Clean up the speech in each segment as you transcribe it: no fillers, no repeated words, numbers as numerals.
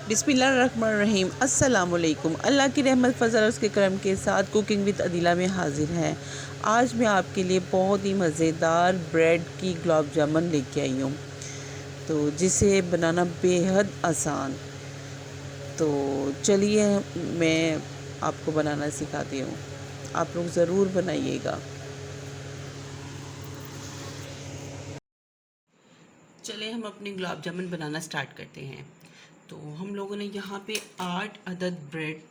बिस्मिल्लाहिर्रहमानिर्रहीम। अस्सलामुअलैकुम। अल्लाह की रहमत फ़ज़ल उसके करम के साथ कुकिंग विद अदीला में हाज़िर है। आज मैं आपके लिए बहुत ही मज़ेदार ब्रेड की गुलाब जामुन लेके आई हूँ, तो जिसे बनाना बेहद आसान। तो चलिए मैं आपको बनाना सिखाती हूँ, आप लोग ज़रूर बनाइएगा। चलिए हम अपनी गुलाब जामुन बनाना स्टार्ट करते हैं। तो हम लोगों ने यहाँ पे 8 अदद ब्रेड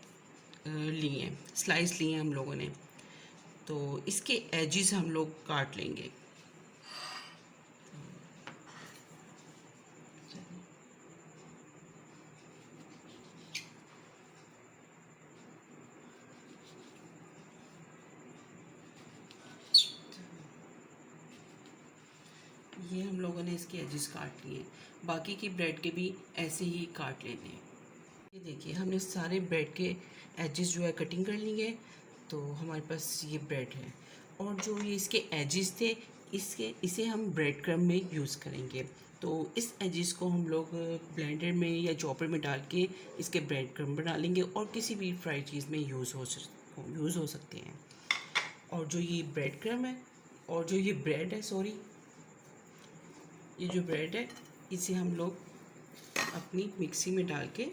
लिए हैं, स्लाइस लिए हैं हम लोगों ने। तो इसके एजेस हम लोग काट लेंगे। ये हम लोगों ने इसके एजेस काट लिए हैं, बाकी की ब्रेड के भी ऐसे ही काट लेने हैं। ये देखिए हमने सारे ब्रेड के एजेस जो है कटिंग कर लिए। तो हमारे पास ये ब्रेड है, और जो ये इसके एजेस थे इसे हम ब्रेड क्रम्ब में यूज़ करेंगे। तो इस एजेस को हम लोग ब्लेंडर में या चॉपर में डाल के इसके ब्रेड क्रम्ब बना लेंगे, और किसी भी फ्राई चीज़ में यूज़ हो सकते हैं। और जो ये ब्रेड क्रम्ब है और जो ये ब्रेड है, सॉरी, ये जो ब्रेड है इसे हम लोग अपनी मिक्सी में डाल के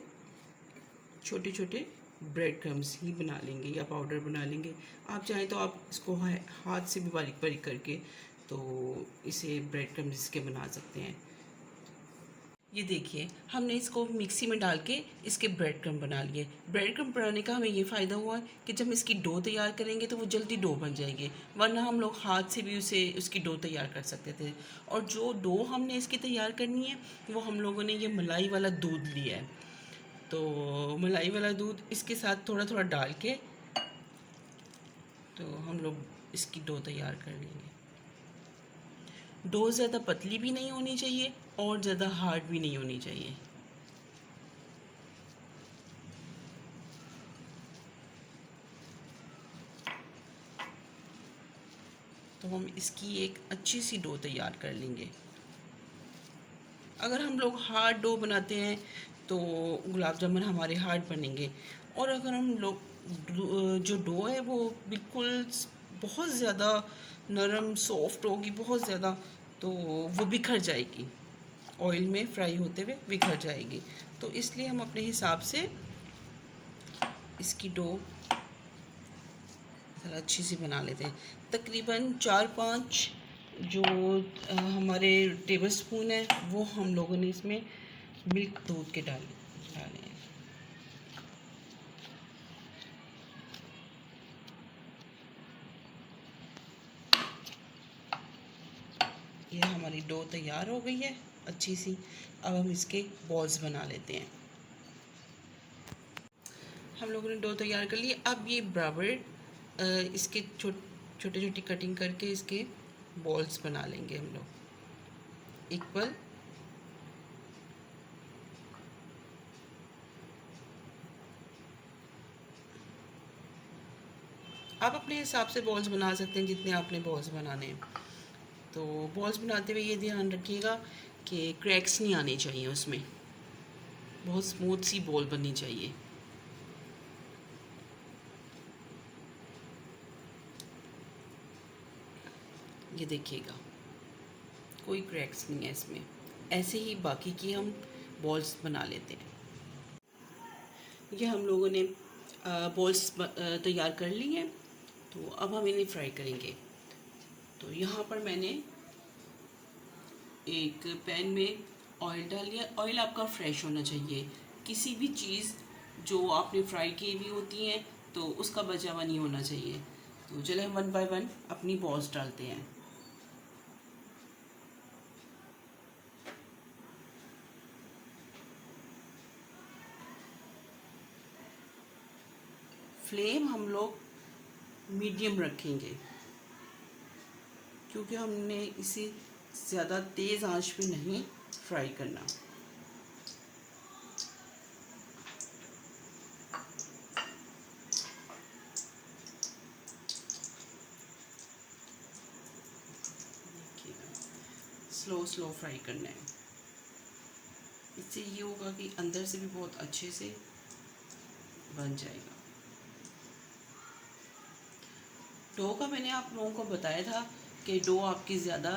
छोटे छोटे ब्रेड क्रम्स ही बना लेंगे या पाउडर बना लेंगे। आप चाहें तो आप इसको हाथ से भी बारीक बारीक करके तो इसे ब्रेड क्रम्स इसके बना सकते हैं। ये देखिए हमने इसको मिक्सी में डाल के इसके ब्रेड क्रम्ब बना लिए। ब्रेड क्रम्ब बनाने का हमें ये फ़ायदा हुआ कि जब हम इसकी डो तैयार करेंगे तो वो जल्दी डो बन जाएगी, वरना हम लोग हाथ से भी उसकी डो तैयार कर सकते थे। और जो डो हमने इसकी तैयार करनी है वो हम लोगों ने ये मलाई वाला दूध लिया है। तो मलाई वाला दूध इसके साथ थोड़ा थोड़ा डाल के तो हम लोग इसकी डो तैयार कर लेंगे। डो ज़्यादा पतली भी नहीं होनी चाहिए और ज़्यादा हार्ड भी नहीं होनी चाहिए। तो हम इसकी एक अच्छी सी डो तैयार कर लेंगे। अगर हम लोग हार्ड डो बनाते हैं तो गुलाब जामुन हमारे हार्ड बनेंगे, और अगर हम लोग जो डो है वो बिल्कुल बहुत ज़्यादा नरम सॉफ्ट होगी बहुत ज़्यादा, तो वो बिखर जाएगी, ऑयल में फ्राई होते हुए बिखर जाएगी। तो इसलिए हम अपने हिसाब से इसकी डो ज़रा अच्छी सी बना लेते हैं। तकरीबन 4-5 जो हमारे टेबल स्पून है वो हम लोगों ने इसमें मिल्क दूध के डाले हैं। ये हमारी डो तैयार हो गई है अच्छी सी। अब हम इसके बॉल्स बना लेते हैं। हम लोगों ने डो तैयार कर ली। अब ये बराबर इसके छोटे छोटी कटिंग करके इसके बॉल्स बना लेंगे हम लोग इक्वल। आप अपने हिसाब से बॉल्स बना सकते हैं जितने आपने बॉल्स बनाने हैं। तो बॉल्स बनाते हुए ये ध्यान रखिएगा कि क्रैक्स नहीं आने चाहिए उसमें, बहुत स्मूथ सी बॉल बननी चाहिए। ये देखिएगा कोई क्रैक्स नहीं है इसमें। ऐसे ही बाकी की हम बॉल्स बना लेते हैं। ये हम लोगों ने बॉल्स तैयार कर ली हैं। तो अब हम इन्हें फ्राई करेंगे। तो यहाँ पर मैंने एक पैन में ऑयल डाल लिया। ऑयल आपका फ्रेश होना चाहिए। किसी भी चीज़ जो आपने फ्राई की हुई होती हैं तो उसका बचा हुआ नहीं होना चाहिए। तो चले हम 1 बाय 1 अपनी बॉल्स डालते हैं। फ्लेम हम लोग मीडियम रखेंगे, क्योंकि हमने इसे ज़्यादा तेज़ आंच पे नहीं फ्राई करना। स्लो स्लो फ्राई करना है। इससे ये होगा कि अंदर से भी बहुत अच्छे से बन जाएगा। डो का मैंने आप लोगों को बताया था कि डो आपकी ज़्यादा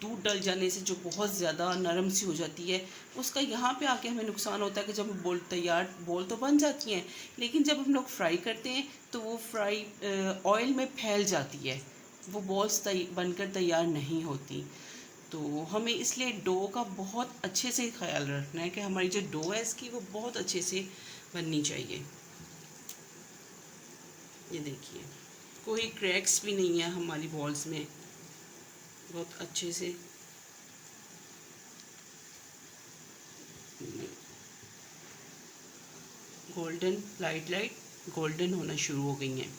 दूध डल जाने से जो बहुत ज़्यादा नरम सी हो जाती है, उसका यहाँ पे आके हमें नुकसान होता है कि जब बोल तो बन जाती हैं, लेकिन जब हम लोग फ्राई करते हैं तो वो फ्राई ऑयल में फैल जाती है, वो बॉल्स बनकर तैयार नहीं होती। तो हमें इसलिए डो का बहुत अच्छे से ख्याल रखना है कि हमारी जो डो है इसकी वो बहुत अच्छे से बननी चाहिए। ये देखिए, कोई क्रैक्स भी नहीं है हमारी बॉल्स में, बहुत अच्छे से गोल्डन लाइट गोल्डन होना शुरू हो गई हैं।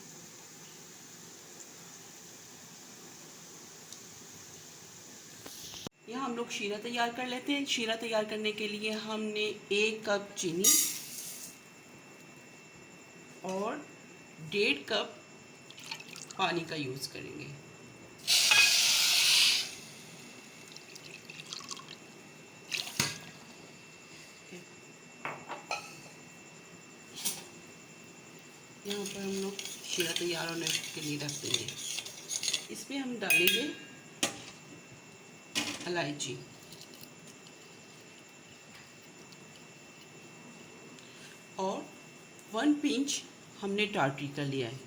यहाँ हम लोग शीरा तैयार कर लेते हैं। शीरा तैयार करने के लिए हमने 1 कप चीनी और 1.5 कप पानी का यूज़ करेंगे। यहाँ पर हम लोग शीरा तैयार होने के लिए रख देंगे। इसमें हम डालेंगे इलायची और 1 पिंच हमने टाटरी का लिया है।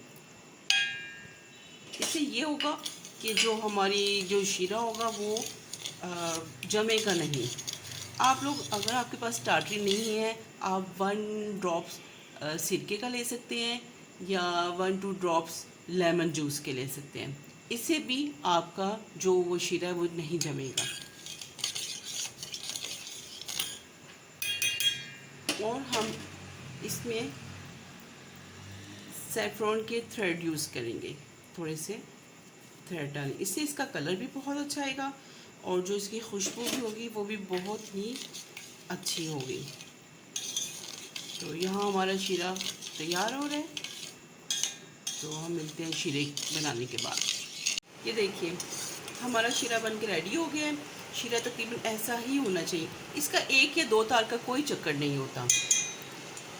इससे ये होगा कि जो हमारी जो शीरा होगा वो जमेगा नहीं। आप लोग, अगर आपके पास टाटरी नहीं है, आप 1 ड्रॉप्स सिरके का ले सकते हैं या 1-2 ड्रॉप्स लेमन जूस के ले सकते हैं। इससे भी आपका जो वो शीरा है वो नहीं जमेगा। और हम इसमें सैफरॉन के थ्रेड यूज़ करेंगे, थोड़े से थ्रेड डालें, इससे इसका कलर भी बहुत अच्छा आएगा और जो इसकी खुशबू भी होगी वो भी बहुत ही अच्छी होगी। तो यहाँ हमारा शीरा तैयार हो रहा है, तो हम मिलते हैं शीरे बनाने के बाद। ये देखिए, हमारा शीरा बन के रेडी हो गया है। शीरा तकरीबन ऐसा ही होना चाहिए, इसका 1 या 2 तार का कोई चक्कर नहीं होता।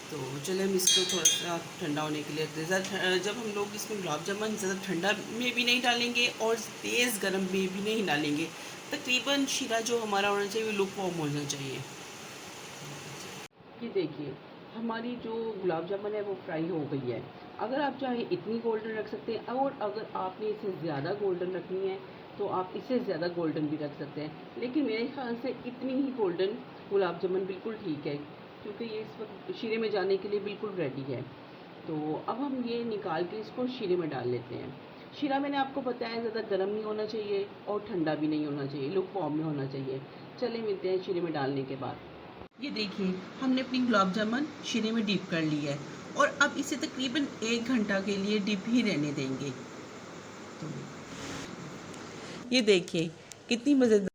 तो चले हम इसको थोड़ा सा ठंडा होने के लिए रखते हैं। जब हम लोग इसमें गुलाब जामुन ज़्यादा ठंडा में भी नहीं डालेंगे और तेज़ गर्म में भी नहीं डालेंगे। तकरीबन शीरा जो हमारा होना चाहिए वो लुक वार्म होना चाहिए। ये देखिए, हमारी जो गुलाब जामुन है वो फ्राई हो गई है। अगर आप चाहें इतनी गोल्डन रख सकते हैं, और अगर आपने इसे ज़्यादा गोल्डन रखनी है तो आप इससे ज़्यादा गोल्डन भी रख सकते हैं। लेकिन मेरे ख्याल से इतनी ही गोल्डन गुलाब जामुन बिल्कुल ठीक है, क्योंकि ये इस वक्त शीरे में जाने के लिए बिल्कुल रेडी है। तो अब हम ये निकाल के इसको शीरे में डाल लेते हैं। शीरा मैंने आपको बताया ज़्यादा गर्म नहीं होना चाहिए और ठंडा भी नहीं होना चाहिए, लुक वार्म में होना चाहिए। चलिए मिलते हैं शीरे में डालने के बाद। ये देखिए, हमने अपनी गुलाब जामुन शीरे में डीप कर ली है और अब इसे तकरीबन 1 घंटा के लिए डीप ही रहने देंगे। तो ये देखिए, कितनी मज़ेदार